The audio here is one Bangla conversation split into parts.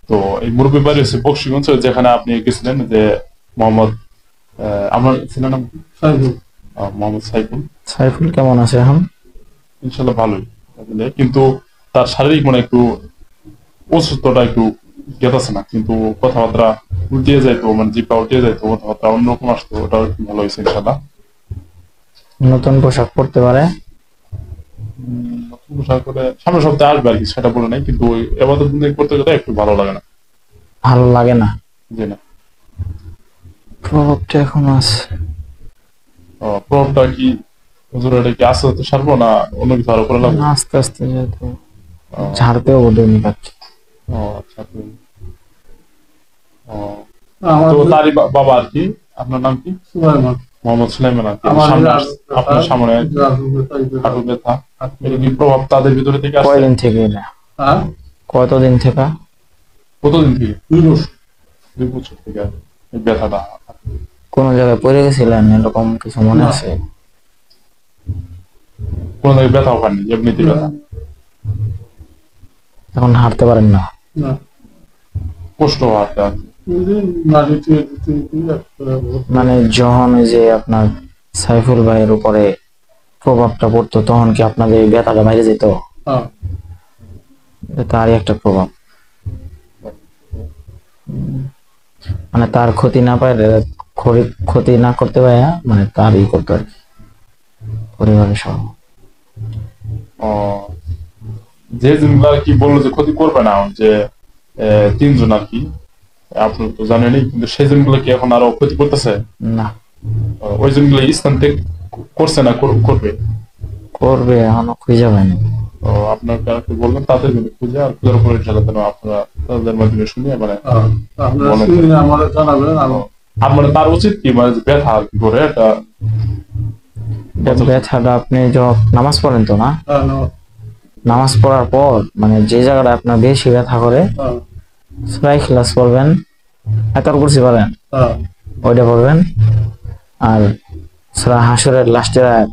তো এই মুরব্বী বাড়ি হচ্ছে বক্সিগঞ্জ, যেখানে আপনি গেছিলেন যে মোহাম্মদ আমার ছেলের নাম কি? সাইফুল। মোহাম্মদ সাইফুল। সাইফুল কেমন আছে এখন? ইনশাল্লাহ ভালোই, বুঝলে? কিন্তু তার শারীরিক মানে একটু অসুস্থতা একটু গেতাছে না, কিন্তু কথাবার্তা উল্টিয়ে যাইতো, মানে জিপটা উল্টিয়ে যাইতো, কথাবার্তা অন্যরকম আসতো, ওটাও একটু ভালো হয়েছে ইনশাল্লাহ। নতুন পোশাক পরতে পারে? নতুন পোশাক করে সামনের সপ্তাহে আসবে আর কি, সেটা বলে নাই, কিন্তু ওই এবাদত বন্দেগী করতে গেলে একটু ভালো লাগে না। ভালো লাগে না? জি না। প্রভাবটা এখন আছে। প্রভাবটা কি হুজুর, এটা কি আস্তে আস্তে সারবো না অন্য কিছু আরো করে লাগবে? আস্তে আস্তে যেহেতু ঝাড়তেও বোধহয় পাচ্ছে। ও আচ্ছা। তো তারই বাবা আর কি, আপনার নাম কি? সুলাইমান। মোহাম্মদ সুলাইমান আর কি। আপনার সামনে হাঁটু ব্যথা, এটা কি প্রভাব তাদের ভিতরে থেকে আসছে? কয়দিন থেকে এটা? কতদিন থেকে? কতদিন থেকে? 2 বছর। 2 বছর থেকে এই ব্যথাটা। কোন জায়গায় পড়ে গেছিলেন এরকম কিছু মনে আছে? কোন জায়গায় ব্যথাও পাননি, এমনিতে ব্যথা? এখন হাঁটতে পারেন না? কষ্ট হাঁটতে আর কি। মানে যখন ওই যে আপনার সাইফুল ভাইয়ের উপরে প্রভাবটা পড়তো, তখন কি আপনাদের এই ব্যথাটা বাইরে যেত? তারই একটা প্রভাব। মানে তার ক্ষতি না পাইলে, ক্ষতি না করতে পারে, মানে তারই করতো আর কি, পরিবারের সহ। যে জিনিসগুলো কি বললো যে ক্ষতি করবে না, যে 3 জন আর কি, আপনি তো জানেনই, কিন্তু সেই জিনিসগুলো কি এখন আরো ক্ষতি করতেছে? না, ওই জিনিসগুলো ইসলাম থেকে করছে না, করবে? করবে, এখনো খুঁজে পায়নি। আপনার কাছে বলবেন তাদের খুঁজে, আর খুঁজার উপরে ইনশাআল্লাহ আপনারা তাদের মাধ্যমে শুনিয়ে মানে আর মানে তার উচিত কি, মানে ব্যথা আর কি করে এটা ব্যথাটা আপনি যখন নামাজ পড়েন তো না, নামাজ পড়ার পর মানে যে জায়গাটা আপনার বেশি ব্যথা করে, সূরা ইখলাস পড়বেন, আয়াতুল কুরসি পড়েন, ওইটা পড়বেন, আর সূরা হাশরের লাস্টের আয়াত,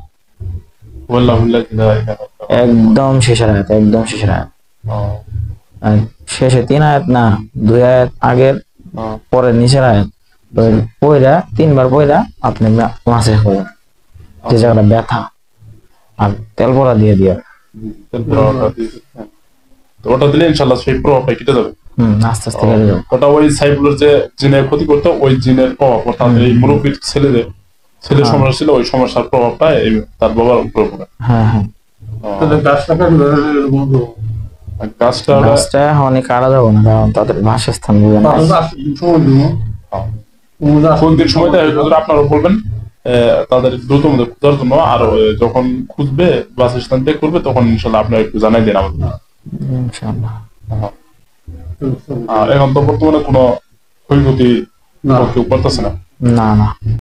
একদম শেষের আয়াত, একদম শেষের আয়াত, শেষে 3 আয়াত না, 2 আয়াত আগের পরের নিচের আয়াত, পয়রা 3 বার পয়রা আপনি মাসে করবেন যে জায়গাটা ব্যথা, আর তেল পড়া দিয়ে দিয়ে ওটা দিলে ইনশাআল্লাহ সেই প্রভাবটা কেটে যাবে। আস্তে আস্তে কেটে যাবে। ওটা ওই সাইফুলের যে জিনের ক্ষতি করতো, ওই জিনের প্রভাব তাদের এই মুরব্বীর ছেলের সমস্যা ছিল, ওই সমস্যার প্রভাবটা তার বাবার উপরে পড়ে। হ্যাঁ হ্যাঁ। গাছটা অনেক কাটা যাবো না, কারণ তাদের বাসস্থান বুঝে না। কোন দিন সময় দেয় আপনারা বলবেন তাদের দ্রুত মধ্যে খোঁজার জন্য, আর যখন খুঁজবে বাসস্থান ত্যাগ করবে তখন ইনশাল্লাহ আপনারা একটু জানাই দেন আমাদের। ইনশাআল্লাহ। এখন তো বর্তমানে কোনো ক্ষয়ক্ষতি কেউ করতেছে না? না না।